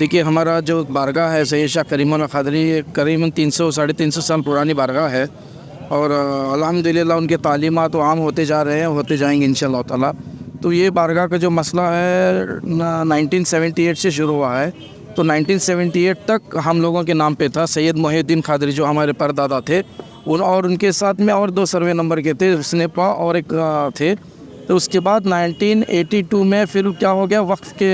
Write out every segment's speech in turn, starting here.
देखिए हमारा जो बारगाह है सैयद शाह करीमुल्लाह क़ादरी करीबन 300 साढ़े 300 साल पुरानी बारगाह है और अल्हम्दुलिल्लाह उनके तालीमात आम होते जा रहे हैं, होते जाएंगे इंशाअल्लाह ताला। तो ये बारगाह का जो मसला है 1978 से शुरू हुआ है। तो 1978 तक हम लोगों के नाम पे था। सैयद मोहिउद्दीन क़ादरी जो हमारे परदादा थे और उनके साथ में और 2 सर्वे नंबर के थे, स्नेपा और एक थे। तो उसके बाद 1982 में फिर क्या हो गया, वक्फ़ के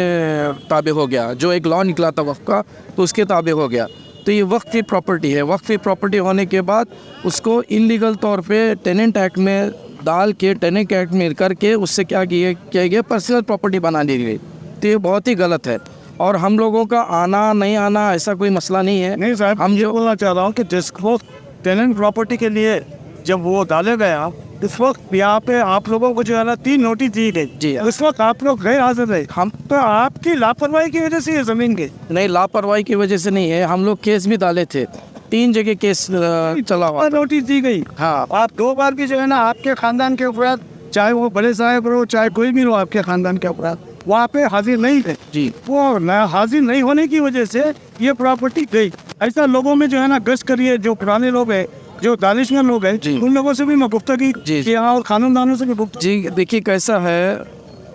ताबे हो गया। जो एक लॉ निकला था वक्फ़ का, तो उसके ताबे हो गया। तो ये वक्फ़ की प्रॉपर्टी है। वक्फ़ की प्रॉपर्टी होने के बाद उसको इलीगल तौर पे टेनेंट एक्ट में डाल के, टेनेंट एक्ट में करके उससे क्या किया गया, पर्सनल प्रॉपर्टी बना दी गई। तो ये बहुत ही गलत है। और हम लोगों का आना नहीं आना ऐसा कोई मसला नहीं है। नहीं साहब, हम ये बोलना चाह रहा हूँ कि जिसको टेनेंट प्रॉपर्टी के लिए जब वो डाले गया, इस वक्त यहाँ पे आप लोगों को जो है ना 3 नोटिस दी गई जी। इस वक्त आप लोग गैर हाजिर रहे। हम तो आपकी लापरवाही की वजह से ये ज़मीन के नहीं, लापरवाही की वजह से नहीं है। हम लोग केस भी डाले थे, 3 जगह केस चला हुआ। नोटिस दी गई। हाँ, आप 2 बार की जो है ना आपके ख़ानदान के ऊपर, चाहे वो बड़े साहब हो चाहे कोई भी हो आपके ख़ानदान के ऊपर, वहाँ पे हाजिर नहीं थे जी। वो हाजिर नहीं होने की वजह से ये प्रॉपर्टी गई। ऐसा लोगों में जो है ना गश्त करिए, जो पुराने लोग हैं, जो दानिशमंद लोग हैं, जी। उन लोगों से भी मैं गुफ्तगी जी। किया और कानूनदानों से भी गुफ्तगी। जी देखिए कैसा है,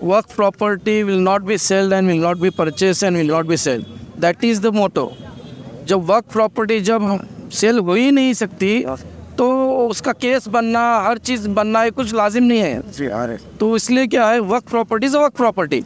वर्क property will not be sold and will not be purchase and will not be sold, that is the motto. जब वर्क प्रॉपर्टी जब सेल हो ही नहीं सकती तो उसका केस बनना, हर चीज़ बनना, ये कुछ लाजिम नहीं है। तो इसलिए क्या है, वर्क प्रॉपर्टी इज़ वर्क प्रॉपर्टी,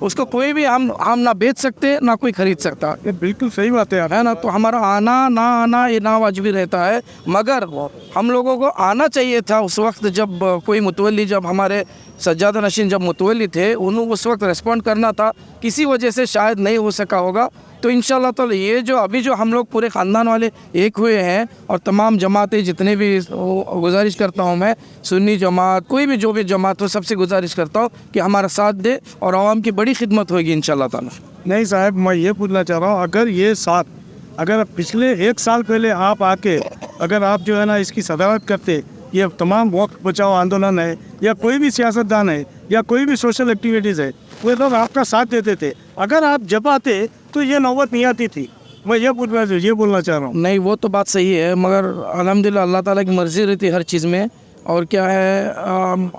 उसको कोई भी हम ना बेच सकते ना कोई खरीद सकता। ये बिल्कुल सही बात है है ना। तो हमारा आना ना आना ये नावाजिबी रहता है, मगर हम लोगों को आना चाहिए था उस वक्त जब कोई मुतवल्ली, जब हमारे सज्जाद नशीन जब मुतवल्ली थे, उन्होंने उस वक्त रिस्पॉन्ड करना था। किसी वजह से शायद नहीं हो सका होगा। तो इंशाल्लाह ताला ये जो अभी जो हम लोग पूरे ख़ानदान वाले एक हुए हैं और तमाम जमातें जितने भी, गुजारिश करता हूँ मैं, सुन्नी जमात, कोई भी जो भी जमात हो, सबसे गुजारिश करता हूँ कि हमारा साथ दे और आवाम की बड़ी खिदमत होगी इंशाल्लाह ताला। नहीं साहब, मैं ये पूछना चाह रहा हूँ, अगर ये साथ, अगर पिछले 1 साल पहले आप आके अगर आप जो है ना इसकी सदारत करते, ये तमाम वक्त बचाओ आंदोलन है या कोई भी सियासतदान है या कोई भी सोशल एक्टिविटीज़ है, वो लोग आपका साथ देते थे, अगर आप जब आते तो ये नौबत नहीं आती थी। मैं ये बोलना चाह रहा हूँ। नहीं, वो तो बात सही है, मगर अल्हम्दुलिल्लाह अल्लाह ताला की मर्ज़ी रहती है हर चीज़ में। और क्या है,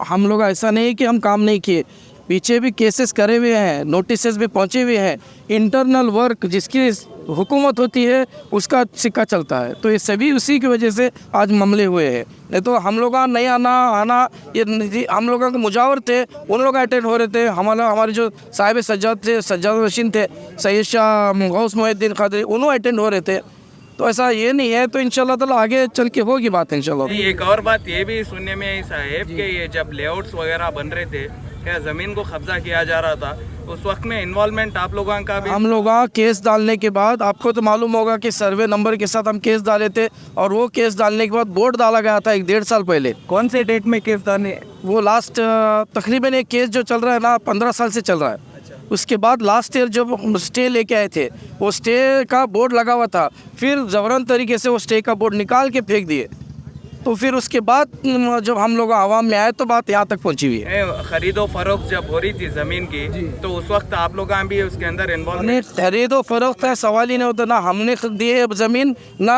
हम लोग ऐसा नहीं कि हम काम नहीं किए, पीछे भी केसेस करे हुए हैं, नोटिसेस भी पहुँचे हुए हैं। इंटरनल वर्क जिसकी हुकूमत होती है उसका सिक्का चलता है। तो ये सभी उसी की वजह से आज मामले हुए हैं। नहीं तो हम लोग नहीं आना ये हम लोगों के मुजावर थे, उन लोग अटेंड हो रहे थे। हमारे जो साहिब सज्जाद थे, सज्जाद नशीन थे, सैयद शाह गौस मोहिउद्दीन क़ादरी, उन्होंने अटेंड हो रहे थे। तो ऐसा ये नहीं है। तो इंशाल्लाह ताला आगे चल के होगी बात इंशाल्लाह। एक और बात ये भी सुनने में आई साहेब कि ये जब लेआउट्स वगैरह बन रहे थे, क्या ज़मीन को कब्जा किया जा रहा था, उस वक्त में इन्वॉल्वमेंट आप लोगों का भी? हम लोग केस डालने के बाद, आपको तो मालूम होगा कि सर्वे नंबर के साथ हम केस डाले थे, और वो केस डालने के बाद बोर्ड डाला गया था 1-1.5 साल पहले। कौन से डेट में केस डाले? वो लास्ट तकरीबन एक केस जो चल रहा है ना 15 साल से चल रहा है। उसके बाद लास्ट ईयर जब स्टे लेके आए थे, वो स्टे का बोर्ड लगा हुआ था, फिर ज़बरन तरीके से वो स्टे का बोर्ड निकाल के फेंक दिए। तो फिर उसके बाद जब हम लोग आवाम में आए तो बात यहाँ तक पहुँची हुई है। खरीदो फरोख्त जब हो रही थी ज़मीन की, तो उस वक्त आप लोग भी उसके अंदर इन्वॉल्व? खरीदो फरोख्त का सवाल ही नहीं होता, ना हमने दिए ज़मीन ना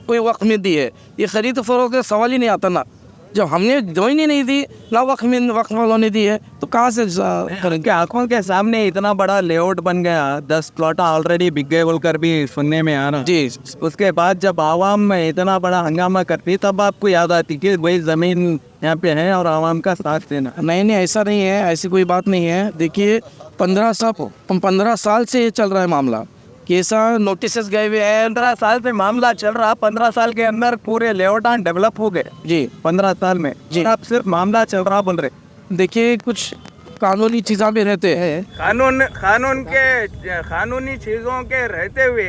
कोई वक्त में दी है। ये खरीद फरोख्त का सवाल ही नहीं आता ना। जब हमने ज़मीन ही नहीं दी ना वक्त वालों ने दी है, तो कहाँ से करेंगे? क्या आंखों के सामने इतना बड़ा लेआउट बन गया, 10 प्लॉट ऑलरेडी बिक गए बोलकर भी सुनने में आ रहा जी। उसके बाद जब आवाम में इतना बड़ा हंगामा करती, तब आपको याद आती कि वही ज़मीन यहाँ पे है और आवाम का साथ देना। नहीं, ऐसा नहीं है, ऐसी कोई बात नहीं है। देखिए 15 साल से ये चल रहा है मामला, कैसा नोटिसेस गए हुए हैं। 15 साल से मामला चल रहा, 15 साल के अंदर पूरे लेआउट डेवलप हो गए जी 15 साल में जी। आप सिर्फ मामला चल रहा बोल रहे। देखिए कुछ कानूनी चीज़ें भी रहते हैं, कानूनी चीज़ों के रहते हुए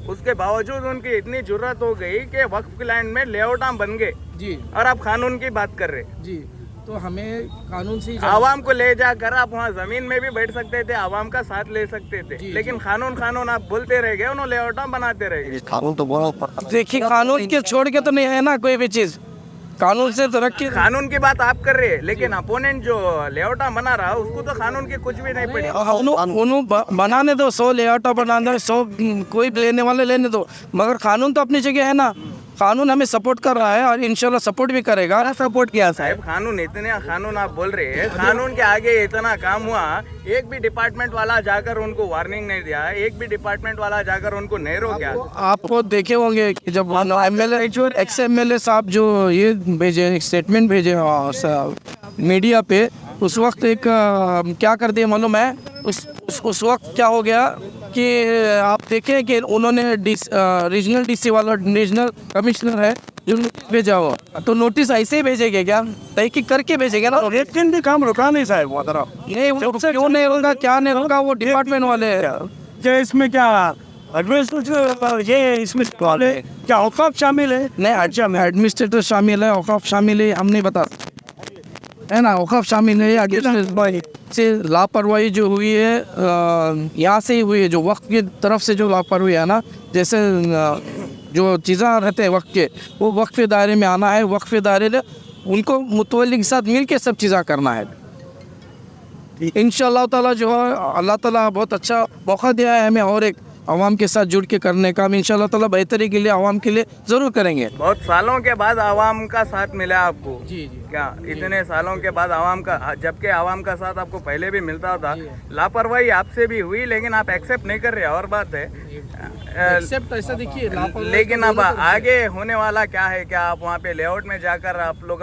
उसके बावजूद उनकी इतनी जुर्रत हो गई कि वक्फ लैंड में लेआउट बन गए जी। और आप कानून की बात कर रहे जी। तो हमें कानून से आवाम को ले जाकर आप वहाँ जमीन में भी बैठ सकते थे, आवाम का साथ ले सकते थे, लेकिन कानून आप बोलते रह गए, उन्होंने लेआउट बनाते रह गए। देखिए कानून के छोड़ के तो नहीं है ना कोई भी चीज़। कानून से तरक्की कानून की बात आप कर रहे हैं, लेकिन अपोनेंट जो लेआउट बना रहा उसको तो कानून की कुछ भी नहीं पड़ी। बनाने दो, 100 लेआउट बनाने दो, 100 कोई लेने वाले लेने दो, मगर कानून तो अपनी जगह है ना। कानून हमें सपोर्ट कर रहा है और इंशाल्लाह सपोर्ट भी करेगा। सपोर्ट किया साहब कानून आप बोल रहे हैं, कानून के आगे इतना काम हुआ, एक भी डिपार्टमेंट वाला जाकर उनको वार्निंग नहीं दिया, एक भी डिपार्टमेंट वाला जाकर उनको नहीं रोका। आपको देखे होंगे कि जब एक्स एमएलए साहब जो ये भेजे स्टेटमेंट भेजे मीडिया पे, उस वक्त एक क्या कर दिया मालूम है, उस वक्त क्या हो गया कि आप देखें कि उन्होंने रीजनल डीसी वाला रीजनल कमिश्नर है जो नोटिस भेजा हो, तो नोटिस ऐसे ही भेजेंगे क्या? तहकीक करके भेजेंगे ना। एक दिन भी काम रुका नहीं साहब वो तरफ। नहीं, वो क्यों नहीं होगा, क्या नहीं होगा, वो डिपार्टमेंट वाले हैं। क्या इसमें क्या एडमिनिस्ट्रेटर, ये इसमें क्या औकाफ शामिल है? नहीं, एडमिनिस्ट्रेटर शामिल है, औकाफ शामिल है, हम नहीं बता है ना। औकाफ शामिल है, आगे से लापरवाही जो हुई है यहाँ से ही हुई है, जो वक्त की तरफ से जो लापरवाही है ना, जैसे जो चीज़ें रहते हैं वक्त के, वो वक्त के दायरे में आना है, वक्त के दायरे में उनको मुतवल्ली के साथ मिल के सब चीज़ें करना है। इंशाअल्लाह ताला जो है अल्लाह ताला बहुत अच्छा मौका दिया है हमें, और एक आवाम के साथ जुड़ के करने का। हम इंशाअल्लाह ताला बेहतरी के लिए आवाम के लिए ज़रूर करेंगे। बहुत सालों के बाद आवाम का साथ मिला आपको। जी। क्या इतने सालों के बाद आवाम का, जबकि आवाम का साथ आपको पहले भी मिलता था, लापरवाही आपसे भी हुई लेकिन आप एक्सेप्ट नहीं कर रहे, और बात है। एक्सेप्ट ऐसा देखिए, लेकिन अब आगे होने वाला क्या है? क्या आप वहाँ पे लेआउट में जाकर आप लोग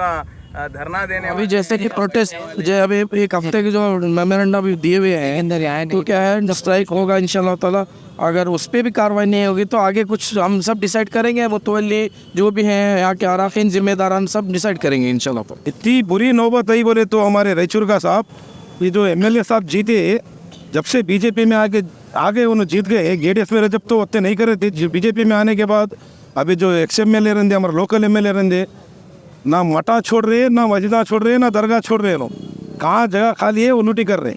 धरना देने? अभी जैसे कि प्रोटेस्ट जो अभी एक हफ्ते के जो मेमोरेंडम भी दिए हुए हैं, तो क्या है, स्ट्राइक होगा इंशाल्लाह ताला। अगर उस पर भी कार्रवाई नहीं होगी तो आगे कुछ हम सब डिसाइड करेंगे, मुतवल्ली जो भी हैं यहाँ के अराकीन जिम्मेदारान सब डिसाइड करेंगे इंशाल्लाह। इतनी बुरी नौबत आई बोले तो हमारे रायचूर का साहब, ये जो एमएलए साहब जीते, जब से बीजेपी में आगे उन्होंने जीत गए। गेडीएस में जब तो उतने नहीं कर रहे थे, बीजेपी में आने के बाद अभी जो एक्स एमएलए रहते, हमारे लोकल एमएलए रहते, ना मटा छोड़ रहे, ना मस्जिदा छोड़ रहे, ना दरगाह छोड़ रहे, लोग कहाँ जगह खाली है उन्नति कर रहे।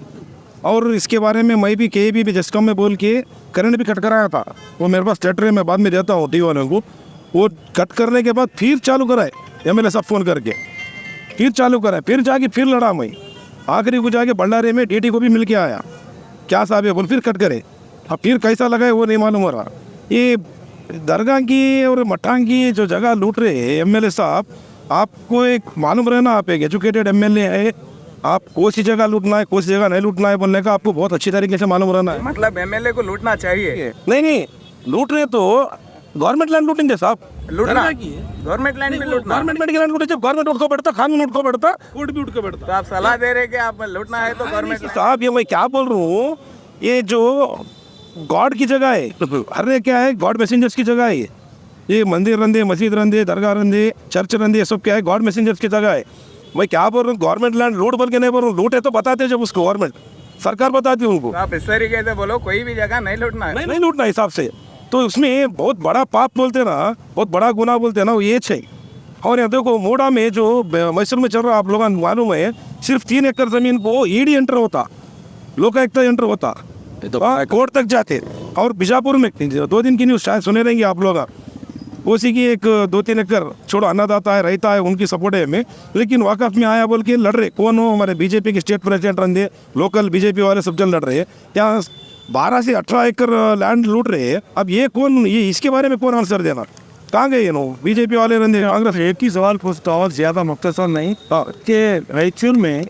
और इसके बारे में मैं भी KAB भी जस्कॉम में बोल के करंट भी कट कराया था, वो मेरे पास लेटर है, मैं बाद में देता हूँ डी वालों को। वो कट करने के बाद फिर चालू कराए एमएलए साहब फ़ोन करके, फिर चालू कराए, फिर जाके फिर लड़ा मैं, आखिरी को जाके भंडारे में DT को भी मिल के आया, क्या साहब है बोल, फिर कट करे। अब फिर कैसा लगा है वो नहीं मालूम हो रहा। ये दरगाह की और मठान की जो जगह लूट रहे हैं एमएलए साहब, आपको एक मालूम रहना, आप एक एजुकेटेड एमएलए है, आप कौन सी जगह लूटना है कौन सी जगह नहीं लूटना है बोलने का आपको बहुत अच्छी तरीके से मालूम रहना है। मतलब एमएलए को लूटना चाहिए? नहीं, लूट रहे तो गवर्नमेंट लैंड लूटेंगे साहब, लूटना गवर्नमेंट लैंड में लूटना, गवर्नमेंट की लैंड लूटे, जब गवर्नमेंट उठ को बैठता, कानून उठ को बैठता, कोर्ट भी उठ को बैठता। तो आप सलाह दे रहे कि आप लूटना है तो गवर्नमेंट साहब, ये मैं क्या बोल रहा हूँ, ये जो गॉड की जगह है, अरे क्या है, गॉड मैसेंजर्स की जगह है ये मंदिर रंदे, मस्जिद रंदे, दरगाह रंदे, चर्च रंदे, ये सब क्या है, गॉड मैसेंजर्स की जगह है। मैं क्या बोल रहा हूँ, गवर्नमेंट लैंड लूट बोल के नहीं बोल रहा हूँ, लूट है तो बताते जब उसको गवर्नमेंट सरकार बताती है उनको। आप इस तरीके से बोलो, कोई भी जगह नहीं लूटना है। नहीं लूटना हिसाब से, तो उसमें बहुत बड़ा पाप बोलते ना, बहुत बड़ा गुनाह बोलते ना, वो ये है। और यहाँ देखो मोड़ा में जो मैसूर में चल रहा, आप लोगों को मालूम है, सिर्फ 3 एकड़ जमीन को ईडी एंटर होता, लोकायुक्त एंटर होता, कोर्ट तक जाते। और बीजापुर में 2 दिन की न्यूज़ शायद सुने रहेंगे आप लोग, उसी की एक 2-3 एकड़ छोड़ो अन्नदाता है, रहता है, उनकी सपोर्ट है हमें, लेकिन वाकफ में आया बोल के लड़ रहे। कौन हो? हमारे बीजेपी के स्टेट प्रेसिडेंट रंदे, लोकल बीजेपी वाले सब जन लड़ रहे हैं। यहाँ 12 से 18 एकड़ लैंड लूट रहे हैं। अब ये कौन, ये इसके बारे में कौन आंसर देना? कहाँ गए ये नो बीजेपी वाले रंदे? कांग्रेस एक ही सवाल पूछता हूँ, ज़्यादा मुख्तसर नहीं, कि रायचूर में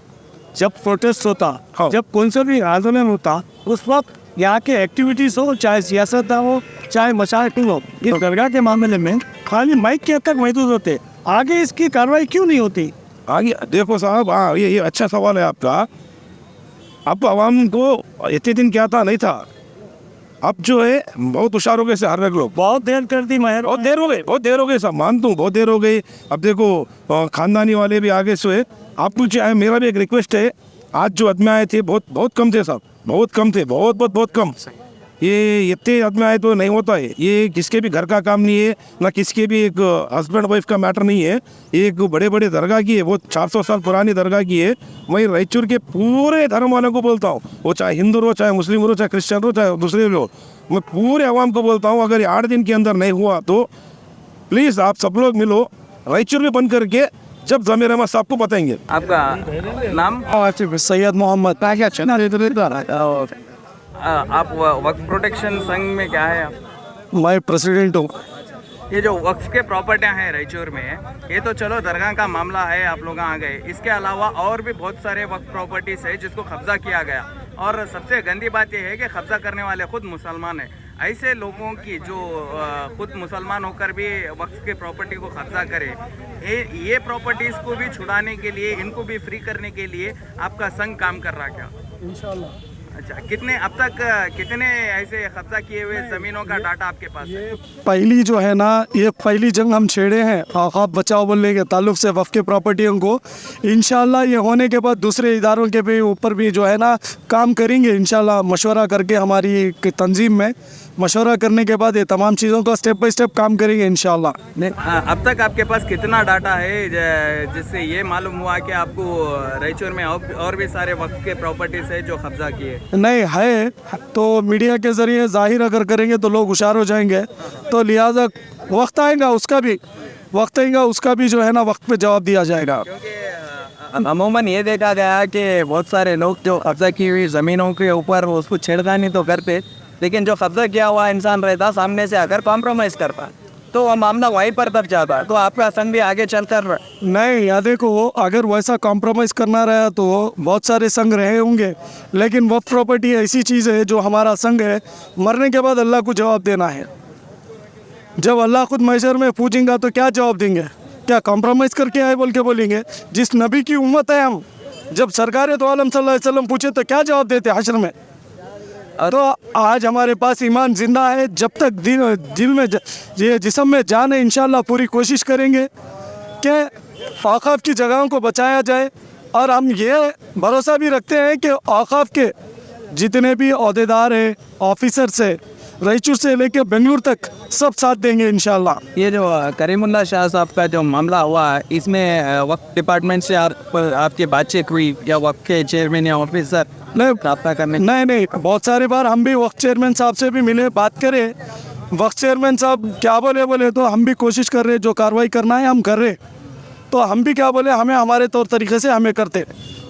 जब प्रोटेस्ट होता, जब कौन सा भी आंदोलन होता, उस वक्त यहाँ के एक्टिविटीज़ हो, चाहे सियासत हो, चाहे मशाइख हो, इस दरगाह के मामले में खाली माइक के हद तक महदूद होते, आगे इसकी कार्रवाई क्यों नहीं होती? आगे देखो साहब, हाँ ये अच्छा सवाल है आपका। अब आवाम को इतने दिन क्या था, नहीं था, अब जो है बहुत होशियार हो गए से हर एक लोग। बहुत देर कर दी महर, बहुत देर हो गई साहब, मानता हूँ बहुत देर हो गई। अब देखो खानदानी वाले भी आगे से है। आपको चाहे, मेरा भी एक रिक्वेस्ट है, आज जो आदमी आए थे बहुत कम थे साहब, बहुत कम थे, बहुत कम। ये इतने आदमी आए तो नहीं होता है, ये किसके भी घर का काम नहीं है, ना किसके भी एक हस्बैंड वाइफ का मैटर नहीं है। एक बड़े दरगाह की है, वो 400 साल पुरानी दरगाह की है। वही रायचूर के पूरे धर्म वालों को बोलता हूँ, वो चाहे हिंदू हो, चाहे मुस्लिम हो, चाहे क्रिश्चियन हो, चाहे दूसरे लोग, मैं पूरे आवाम को बोलता हूँ, अगर ये 8 दिन के अंदर नहीं हुआ तो प्लीज़ आप सब लोग मिलो, रायचूर भी बंद करके जब ज़मीर अहमद साहब को बताएंगे। आपका नाम? सैयद मोहम्मद आप वक्फ प्रोटेक्शन संघ में क्या है आप? मैं प्रेसिडेंट हूँ। ये जो वक्फ के प्रॉपर्टियां हैं रायचूर में, ये तो चलो दरगाह का मामला है, आप लोग आ गए। इसके अलावा और भी बहुत सारे वक्फ प्रॉपर्टीज है जिसको कब्जा किया गया, और सबसे गंदी बात यह है कि कब्जा करने वाले खुद मुसलमान हैं। ऐसे लोगों की जो खुद मुसलमान होकर भी वक्फ के प्रॉपर्टी को कब्जा करे, ये प्रॉपर्टीज को भी छुड़ाने के लिए, इनको भी फ्री करने के लिए आपका संघ काम कर रहा क्या? इंशाल्लाह। अच्छा, कितने अब तक कितने ऐसे कब्जा किए हुए ज़मीनों का डाटा आपके पास है? पहली जो है ना, ये पहली जंग हम छेड़े हैं औकाफ बचाओ बोलने के ताल्लुक से वफ़ के प्रॉपर्टियों को। इंशाल्लाह ये होने के बाद दूसरे इदारों के भी ऊपर भी जो है ना काम करेंगे इंशाल्लाह, मशवरा करके हमारी तंजीम में मशवरा करने के बाद ये तमाम चीज़ों का स्टेप बाय स्टेप काम करेंगे इंशाल्लाह। अब तक आपके पास कितना डाटा है जिससे ये मालूम हुआ कि आपको रायचूर में और भी सारे वक्त के प्रॉपर्टीज है जो कब्जा किए? नहीं है तो मीडिया के ज़रिए ज़ाहिर अगर करेंगे तो लोग होशियार हो जाएंगे, तो लिहाजा वक्त आएगा उसका भी जो है ना वक्त पे जवाब दिया जाएगा। अमूमन ये देखा गया कि बहुत सारे लोग जो कब्जा की हुई ज़मीनों के ऊपर उसको छेड़खानी तो करते, लेकिन जो कब्जा किया हुआ इंसान रहता सामने से अगर कॉम्प्रोमाइज़ करता तो वह मामला वहीं पर तब जाता। तो आपका संघ भी आगे चलकर नहीं, या देखो अगर वैसा कॉम्प्रोमाइज़ करना रहा तो बहुत सारे संघ रहे होंगे, लेकिन वक्फ प्रॉपर्टी ऐसी चीज़ है जो हमारा संघ है, मरने के बाद अल्लाह को जवाब देना है। जब अल्लाह खुद महशर में पूछेगा तो क्या जवाब देंगे? क्या कॉम्प्रोमाइज़ करके आए बोल के बोलेंगे? जिस नबी की उम्मत है हम, जब सरकार तो आलम सल्लल्लाहु अलैहि वसल्लम पूछे तो क्या जवाब देते हश्र में? तो आज हमारे पास ईमान जिंदा है, जब तक दिल में ये जिस्म में जान है, इंशाल्लाह पूरी कोशिश करेंगे कि औक़ाफ़ की जगहों को बचाया जाए। और हम ये भरोसा भी रखते हैं कि औक़ाफ़ के जितने भी अहदेदार हैं, ऑफिसर्स है, रायचूर से लेकर बेंगलुरु तक सब साथ देंगे इंशाल्लाह। ये जो करीमुल्लाह शाह साहब का जो मामला हुआ है, इसमें वक्फ डिपार्टमेंट से आपकी बातचीत हुई या वक्फ के चेयरमैन या ऑफिसर रब्ता करने? नहीं, बहुत सारी बार हम भी वक्फ चेयरमैन साहब से भी मिले, बात करें। वक्फ चेयरमैन साहब क्या बोले तो हम भी कोशिश कर रहे, जो कार्रवाई करना है हम कर रहे। तो हम भी क्या बोले, हमें हमारे तौर तरीके से हमें करते।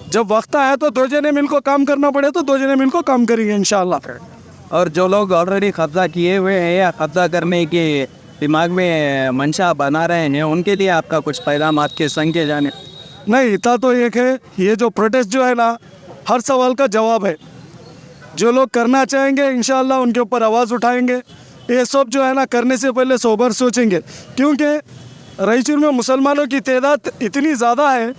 जब वक्त आया तो दो जने मिल को काम करना पड़े तो दो जने मिल को काम करेंगे इंशाल्लाह। और जो लोग ऑलरेडी कब्जा किए हुए हैं या कब्जा करने के दिमाग में मंशा बना रहे हैं, उनके लिए आपका कुछ पैगाम आपके संघ के जाने? नहीं, इतना तो एक है, ये जो प्रोटेस्ट जो है ना, हर सवाल का जवाब है। जो लोग करना चाहेंगे इंशाल्लाह उनके ऊपर आवाज़ उठाएंगे। ये सब जो है ना करने से पहले सोबर सोचेंगे, क्योंकि रायचूर में मुसलमानों की तादाद इतनी ज़्यादा है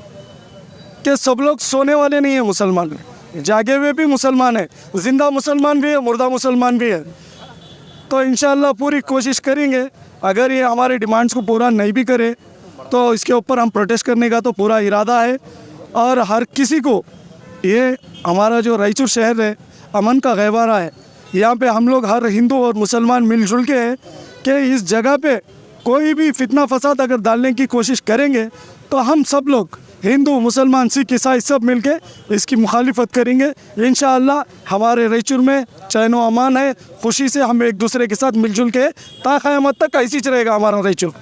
कि सब लोग सोने वाले नहीं हैं। मुसलमान जागे हुए भी मुसलमान हैं, ज़िंदा मुसलमान भी है, मुर्दा मुसलमान भी है। तो इंशाल्लाह पूरी कोशिश करेंगे। अगर ये हमारे डिमांड्स को पूरा नहीं भी करे तो इसके ऊपर हम प्रोटेस्ट करने का तो पूरा इरादा है। और हर किसी को, ये हमारा जो रायचूर शहर है अमन का गहवारा है, यहाँ पे हम लोग हर हिंदू और मुसलमान मिलजुल के हैं कि इस जगह पे कोई भी फितना फसाद अगर डालने की कोशिश करेंगे तो हम सब लोग हिंदू मुसलमान सिख ईसाई सब मिलके इसकी मुखालिफत करेंगे इंशाअल्लाह। हमारे रायचूर में चैन व अमान है, खुशी से हम एक दूसरे के साथ मिलजुल के ता क़यामत तक ऐसी रहेगा हमारा रायचूर।